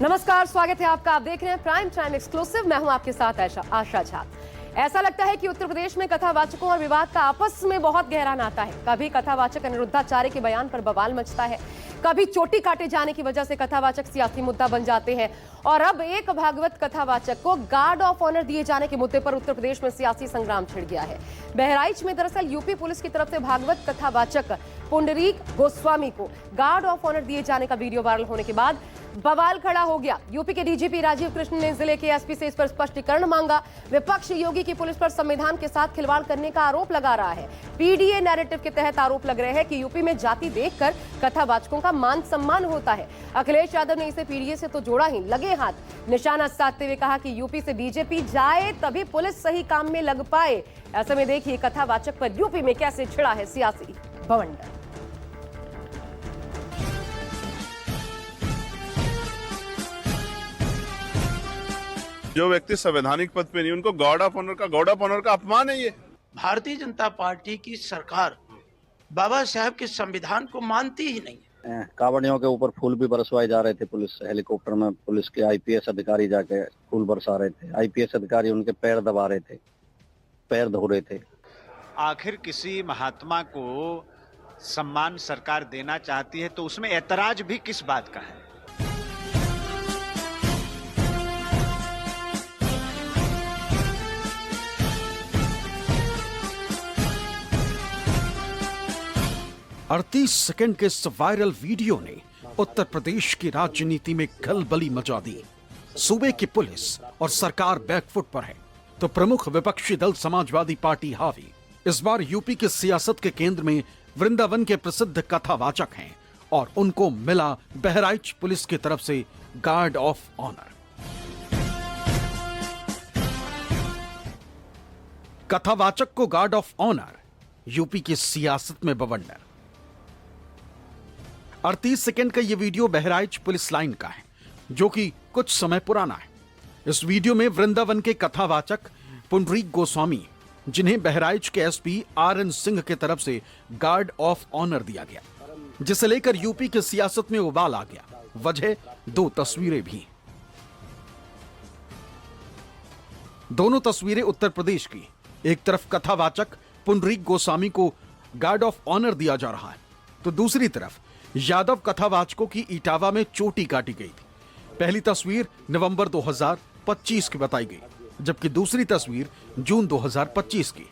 नमस्कार, स्वागत है आपका। आप देख रहे हैं प्राइम टाइम एक्सक्लूसिव। मैं हूं आपके साथ आशा झा। ऐसा लगता है कि उत्तर प्रदेश में कथावाचकों और विवाद का आपस में बहुत गहरा नाता है। कभी कथावाचक अनिरुद्धाचार्य के बयान पर बवाल मचता है, कभी चोटी काटे जाने की वजह से कथावाचक सियासी मुद्दा बन जाते हैं, और अब एक भागवत कथावाचक को गार्ड ऑफ ऑनर दिए जाने के मुद्दे पर उत्तर प्रदेश में सियासी संग्राम छिड़ गया है। बहराइच में दरअसल यूपी पुलिस की तरफ से भागवत कथावाचक पुंडरीक गोस्वामी को गार्ड ऑफ ऑनर दिए जाने का वीडियो वायरल होने के बाद बवाल खड़ा हो गया। यूपी के डीजीपी राजीव कृष्ण ने जिले के एसपी से इस पर स्पष्टीकरण मांगा। विपक्ष योगी की पुलिस पर संविधान के साथ खिलवाड़ करने का आरोप लगा रहा है। पीडीए नैरेटिव के तहत आरोप लग रहे हैं कि यूपी में जाति देखकर कथावाचकों का मान सम्मान होता है। अखिलेश यादव ने इसे पीडीए से तो जोड़ा ही, लगे हाथ निशाना साधते हुए कहा कि यूपी से बीजेपी जाए तभी पुलिस सही काम में लग पाए। ऐसे में देखिए कथावाचक पर यूपी में कैसे छिड़ा है सियासी बवंडर। जो व्यक्ति संवैधानिक पद पे नहीं, उनको गार्ड ऑफ ऑनर का अपमान है। ये भारतीय जनता पार्टी की सरकार बाबा साहब के संविधान को मानती ही नहीं है। कावड़ियों के ऊपर फूल भी बरसवाए जा रहे थे। पुलिस हेलीकॉप्टर में पुलिस के आईपीएस अधिकारी जाके फूल बरसा रहे थे। आईपीएस अधिकारी उनके पैर दबा रहे थे, पैर धो रहे थे। आखिर किसी महात्मा को सम्मान सरकार देना चाहती है तो उसमें ऐतराज भी किस बात का है? अड़तीस सेकंड के इस वायरल वीडियो ने उत्तर प्रदेश की राजनीति में खलबली मचा दी। सूबे की पुलिस और सरकार बैकफुट पर है तो प्रमुख विपक्षी दल समाजवादी पार्टी हावी। इस बार यूपी की सियासत के केंद्र में वृंदावन के प्रसिद्ध कथावाचक हैं और उनको मिला बहराइच पुलिस की तरफ से गार्ड ऑफ ऑनर। कथावाचक को गार्ड ऑफ ऑनर, यूपी की सियासत में बवंडर। 38 सेकंड का यह वीडियो बहराइच पुलिस लाइन का है जो कि कुछ समय पुराना है। इस वीडियो में वृंदावन के कथावाचक पुंडरीक गोस्वामी, जिन्हें बहराइच के एसपी आरएन सिंह के तरफ से गार्ड ऑफ ऑनर दिया गया, जिसे लेकर यूपी की सियासत में उबाल आ गया। वजह दो तस्वीरें भी। दोनों तस्वीरें उत्तर प्रदेश की। एक तरफ कथावाचक पुंडरीक गोस्वामी को गार्ड ऑफ ऑनर दिया जा रहा है तो दूसरी तरफ यादव कथावाचकों की इटावा में चोटी काटी गई थी। पहली तस्वीर नवंबर 2025 की बताई गई, जबकि दूसरी तस्वीर जून 2025 की।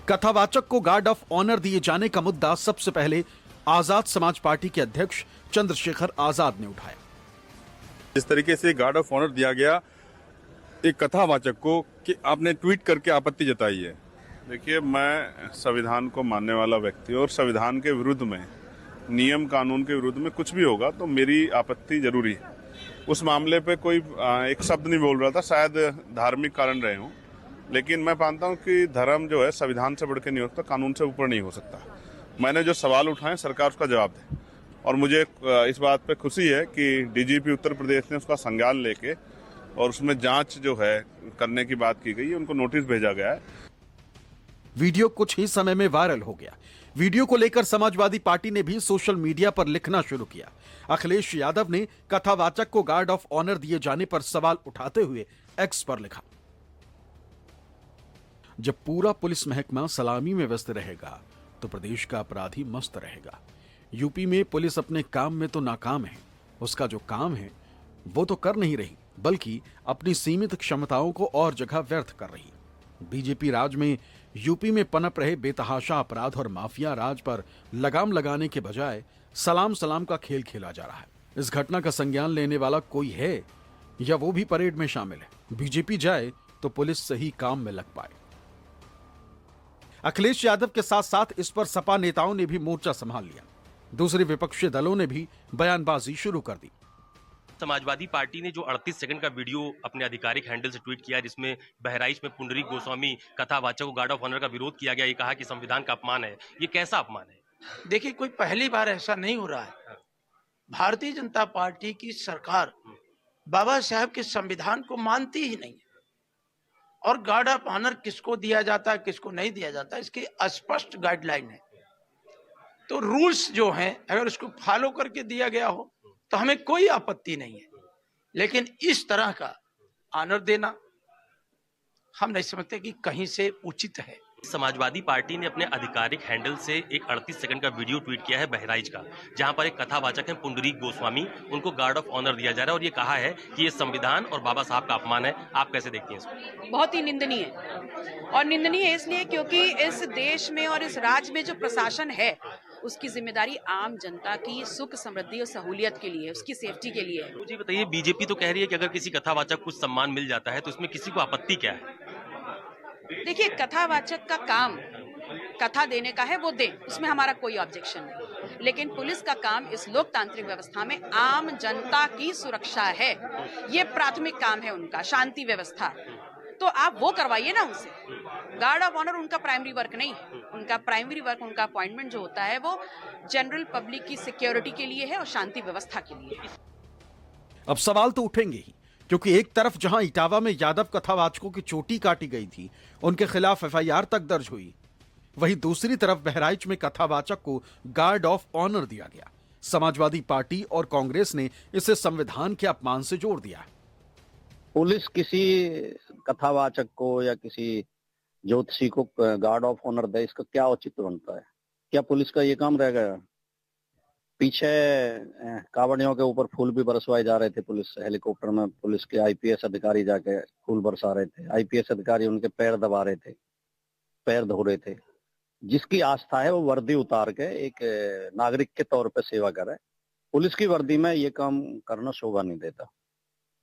कथावाचक को गार्ड ऑफ ऑनर दिए जाने का मुद्दा सबसे पहले आजाद समाज पार्टी के अध्यक्ष चंद्रशेखर आजाद ने उठाया। जिस तरीके से गार्ड ऑफ ऑनर दिया गया एक कथावाचक को कि आपने ट्वीट करके आपत्ति जताई है। देखिए, मैं संविधान को मानने वाला व्यक्ति और संविधान के विरुद्ध में, नियम कानून के विरुद्ध में कुछ भी होगा तो मेरी आपत्ति जरूरी है। उस मामले पे कोई एक शब्द नहीं बोल रहा था, शायद धार्मिक कारण रहे हों, लेकिन मैं मानता हूं कि धर्म जो है संविधान से बढ़ के नहीं होता, कानून से ऊपर नहीं हो सकता। मैंने जो सवाल उठाए सरकार उसका जवाब दे, और मुझे इस बात पे खुशी है कि डीजीपी उत्तर प्रदेश ने उसका संज्ञान लेके और उसमें जांच जो है करने की बात की गई है, उनको नोटिस भेजा गया है। वीडियो कुछ ही समय में वायरल हो गया। वीडियो को लेकर समाजवादी पार्टी ने भी सोशल मीडिया पर लिखना शुरू किया। अखिलेश यादव ने कथावाचक को गार्ड ऑफ ऑनर दिए जाने पर सवाल उठाते हुए एक्स पर लिखा, जब पूरा पुलिस महकमा सलामी में व्यस्त रहेगा तो प्रदेश का अपराधी मस्त रहेगा। यूपी में पुलिस अपने काम में तो नाकाम है, उसका जो काम है वो तो कर नहीं रही, बल्कि अपनी सीमित क्षमताओं को और जगह व्यर्थ कर रही। बीजेपी राज में यूपी में पनप रहे बेतहाशा अपराध और माफिया राज पर लगाम लगाने के बजाय सलाम सलाम का खेल खेला जा रहा है। इस घटना का संज्ञान लेने वाला कोई है या वो भी परेड में शामिल है? बीजेपी जाए तो पुलिस सही काम में लग पाए। अखिलेश यादव के साथ साथ इस पर सपा नेताओं ने भी मोर्चा संभाल लिया। दूसरे विपक्षी दलों ने भी बयानबाजी शुरू कर दी। समाजवादी पार्टी ने जो 38 सेकंड का वीडियो अपने आधिकारिक हैंडल से ट्वीट किया, जिसमें बहराइच में पुंडरीक गोस्वामी कथावाचक को गार्ड ऑफ ऑनर का विरोध किया गया, ये कहा कि संविधान का अपमान है। ये कैसा अपमान है? देखिए, कोई पहली बार ऐसा नहीं हो रहा है। भारतीय जनता पार्टी की सरकार बाबा साहब के संविधान को मानती ही नहीं है, और गार्ड ऑफ ऑनर किसको दिया जाता है किसको नहीं दिया जाता इसकी स्पष्ट गाइडलाइन है। तो रूल्स जो हैं अगर उसको फॉलो करके दिया गया हो तो हमें कोई आपत्ति नहीं है, लेकिन इस तरह का ऑनर देना हम नहीं समझते कि कहीं से उचित है। समाजवादी पार्टी ने अपने आधिकारिक हैंडल से एक 38 सेकंड का वीडियो ट्वीट किया है बहराइच का, जहां पर एक कथावाचक है पुंडरीक गोस्वामी, उनको गार्ड ऑफ ऑनर दिया जा रहा है और ये कहा है कि ये संविधान और बाबा साहब का अपमान है। आप कैसे देखती हैं इसको? बहुत ही निंदनीय है, और निंदनीय इसलिए क्योंकि इस देश में और इस राज्य में जो प्रशासन है उसकी जिम्मेदारी आम जनता की सुख समृद्धि और सहूलियत के लिए, उसकी सेफ्टी के लिए है। मुझे बताइए, बीजेपी तो कह रही है कि अगर किसी कथावाचक को कुछ सम्मान मिल जाता है तो इसमें किसी को आपत्ति क्या है? देखिए, कथावाचक का काम कथा देने का है, वो दे, उसमें हमारा कोई ऑब्जेक्शन नहीं, लेकिन पुलिस का काम इस लोकतांत्रिक व्यवस्था में आम जनता की सुरक्षा है। ये प्राथमिक काम है उनका, शांति व्यवस्था। तो आप वो करवाइए ना उनसे। गार्ड ऑफ ऑनर उनका प्राइमरी वर्क नहीं है। उनका प्राइमरी वर्क, उनका अपॉइंटमेंट जो होता है वो जनरल पब्लिक की सिक्योरिटी के लिए है और शांति व्यवस्था के लिए। अब सवाल तो उठेंगे ही, क्योंकि एक तरफ जहां इटावा में यादव कथावाचकों की चोटी काटी गई थी, उनके खिलाफ एफआईआर तक दर्ज हुई, वहीं दूसरी तरफ बहराइच में कथावाचक को गार्ड ऑफ ऑनर दिया गया। समाजवादी पार्टी और कांग्रेस ने इसे संविधान के अपमान से जोड़ दिया। पुलिस किसी कथावाचक को या किसी ज्योतिषी को गार्ड ऑफ ऑनर दे, इसका क्या औचित्य बनता है? क्या पुलिस का ये काम रह गया? पीछे कावड़ियों के ऊपर फूल भी बरसवाए जा रहे थे, पुलिस हेलीकॉप्टर में पुलिस के आईपीएस अधिकारी जाके फूल बरसा रहे थे। आईपीएस अधिकारी उनके पैर दबा रहे थे, पैर धो रहे थे। जिसकी आस्था है वो वर्दी उतार के एक नागरिक के तौर पे सेवा करे। पुलिस की वर्दी में ये काम करना शोभा नहीं देता।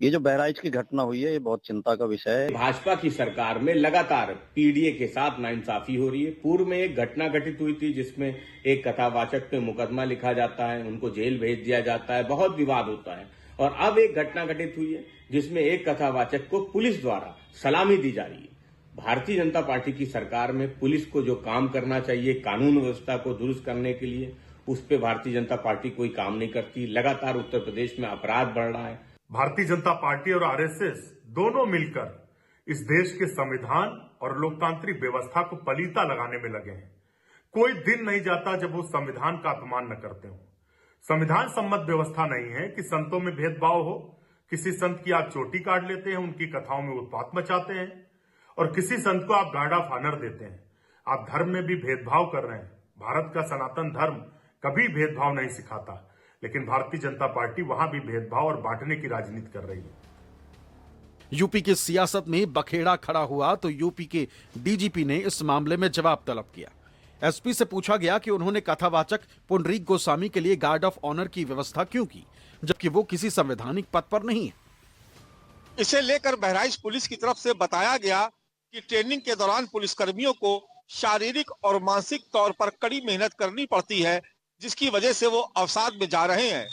ये जो बहराइच की घटना हुई है, ये बहुत चिंता का विषय है। भाजपा की सरकार में लगातार पीडीए के साथ नाइंसाफी हो रही है। पूर्व में एक घटना घटित हुई थी जिसमें एक कथावाचक पे मुकदमा लिखा जाता है, उनको जेल भेज दिया जाता है, बहुत विवाद होता है। और अब एक घटना घटित हुई है जिसमें एक कथावाचक को पुलिस द्वारा सलामी दी जा रही है। भारतीय जनता पार्टी की सरकार में पुलिस को जो काम करना चाहिए कानून व्यवस्था को दुरुस्त करने के लिए, उस पर भारतीय जनता पार्टी कोई काम नहीं करती। लगातार उत्तर प्रदेश में अपराध बढ़ रहा है। भारतीय जनता पार्टी और आरएसएस दोनों मिलकर इस देश के संविधान और लोकतांत्रिक व्यवस्था को पलीता लगाने में लगे हैं। कोई दिन नहीं जाता जब वो संविधान का अपमान न करते हो। संविधान सम्मत व्यवस्था नहीं है कि संतों में भेदभाव हो। किसी संत की आप चोटी काट लेते हैं, उनकी कथाओं में उत्पात मचाते हैं, और किसी संत को आप गार्ड ऑफ ऑनर देते हैं। आप धर्म में भी भेदभाव कर रहे हैं। भारत का सनातन धर्म कभी भेदभाव नहीं सिखाता, लेकिन भारतीय जनता पार्टी वहां भी भेदभाव और बांटने की राजनीति कर रही है। यूपी की सियासत में बखेड़ा खड़ा हुआ तो यूपी के डीजीपी ने इस मामले में जवाब तलब किया। एसपी से पूछा गया कि उन्होंने कथावाचक पुंडरीक गोस्वामी के लिए गार्ड ऑफ ऑनर की व्यवस्था क्यों की, जबकि वो किसी संवैधानिक पद पर नहीं है। इसे लेकर बहराइच पुलिस की तरफ से बताया गया कि ट्रेनिंग के दौरान पुलिसकर्मियों को शारीरिक और मानसिक तौर पर कड़ी मेहनत करनी पड़ती है, जिसकी वजह से वो अवसाद में जा रहे हैं।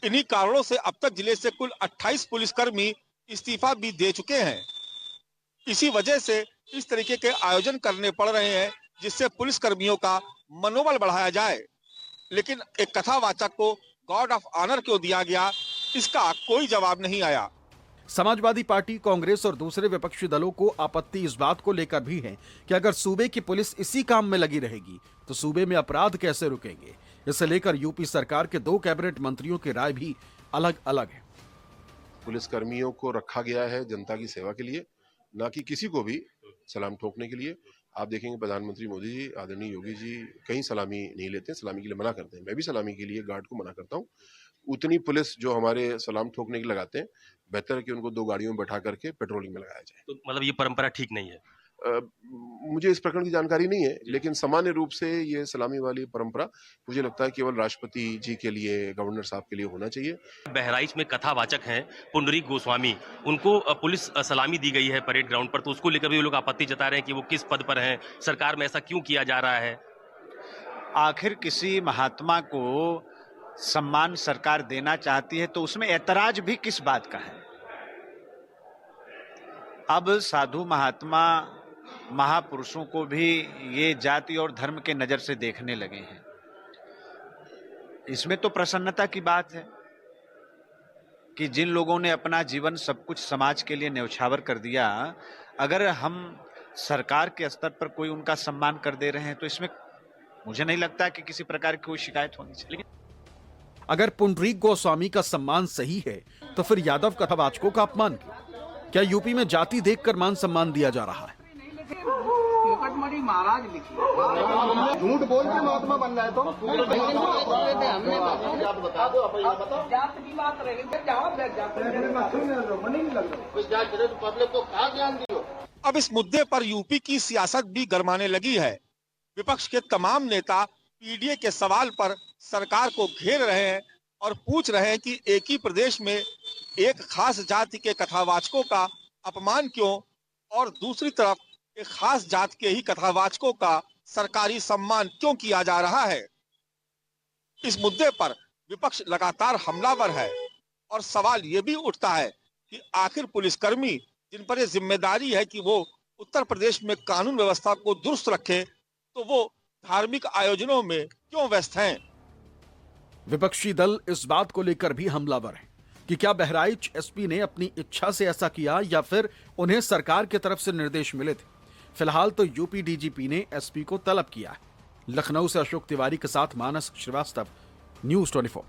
इन्हीं कारणों से अब तक जिले से कुल 28 पुलिसकर्मी इस्तीफा भी दे चुके हैं। इसी वजह से इस तरीके के आयोजन करने पड़ रहे हैं जिससे पुलिसकर्मियों का मनोबल बढ़ाया जाए। लेकिन एक कथावाचक को गार्ड ऑफ ऑनर क्यों दिया गया, इसका कोई जवाब नहीं आया। समाजवादी पार्टी, कांग्रेस और दूसरे विपक्षी दलों को आपत्ति इस बात को लेकर भी है कि अगर सूबे की पुलिस इसी काम में लगी रहेगी तो सूबे में अपराध कैसे रुकेंगे। इसे लेकर यूपी सरकार के 2 कैबिनेट मंत्रियों की राय भी अलग अलग है। पुलिसकर्मियों को रखा गया है जनता की सेवा के लिए, ना कि किसी को भी सलाम ठोकने के लिए। आप देखेंगे प्रधानमंत्री मोदी जी, आदरणीय योगी जी कहीं सलामी नहीं लेते, सलामी के लिए मना करते हैं। मैं भी सलामी के लिए गार्ड को मना करता हूँ। उतनी पुलिस जो हमारे सलाम ठोकने के लगाते हैं, बेहतर है कि उनको 2 गाड़ियों में बैठा करके पेट्रोलिंग में लगाया जाए। तो मतलब ये परंपरा ठीक नहीं है? मुझे इस प्रकरण की जानकारी नहीं है, लेकिन सामान्य रूप से ये सलामी वाली परंपरा मुझे लगता है केवल राष्ट्रपति जी के लिए, गवर्नर साहब के लिए होना चाहिए। बहराइच में कथावाचक हैं पुंडरीक गोस्वामी, उनको पुलिस सलामी दी गई है परेड ग्राउंड पर, तो उसको लेकर भी लोग आपत्ति जता रहे हैं कि वो किस पद पर हैं, सरकार में ऐसा क्यों किया जा रहा है। आखिर किसी महात्मा को सम्मान सरकार देना चाहती है तो उसमें ऐतराज भी किस बात का है। अब साधु महात्मा महापुरुषों को भी ये जाति और धर्म के नजर से देखने लगे हैं। इसमें तो प्रसन्नता की बात है कि जिन लोगों ने अपना जीवन सब कुछ समाज के लिए न्यौछावर कर दिया, अगर हम सरकार के स्तर पर कोई उनका सम्मान कर दे रहे हैं तो इसमें मुझे नहीं लगता कि किसी प्रकार की कोई शिकायत होनी चाहिए। अगर पुंडरीक गोस्वामी का सम्मान सही है तो फिर यादव कथावाचकों का अपमान क्यों? क्या यूपी में जाति देखकर मान सम्मान दिया जा रहा है? मुकदमड़ी महाराज लिखी झूठ बोल के महात्मा बन रहा है जात की बात रहेगी अब इस मुद्दे पर यूपी की सियासत भी गरमाने लगी है। विपक्ष के तमाम नेता पीडीए के सवाल पर सरकार को घेर रहे हैं और पूछ रहे हैं कि एक ही प्रदेश में एक खास जाति के कथावाचकों का अपमान क्यों और दूसरी तरफ एक खास जात के ही कथावाचकों का सरकारी सम्मान क्यों किया जा रहा है। इस मुद्दे पर विपक्ष लगातार हमलावर है और सवाल ये भी उठता है कि आखिर पुलिसकर्मी जिन पर ये जिम्मेदारी है कि वो उत्तर प्रदेश में कानून व्यवस्था को दुरुस्त रखें, तो वो धार्मिक आयोजनों में क्यों व्यस्त हैं? विपक्षी दल इस बात को लेकर भी हमलावर है कि क्या बहराइच एसपी ने अपनी इच्छा से ऐसा किया या फिर उन्हें सरकार की तरफ से निर्देश मिले थे। फिलहाल तो यूपी डीजीपी ने एसपी को तलब किया है। लखनऊ से अशोक तिवारी के साथ मानस श्रीवास्तव, न्यूज़ 24।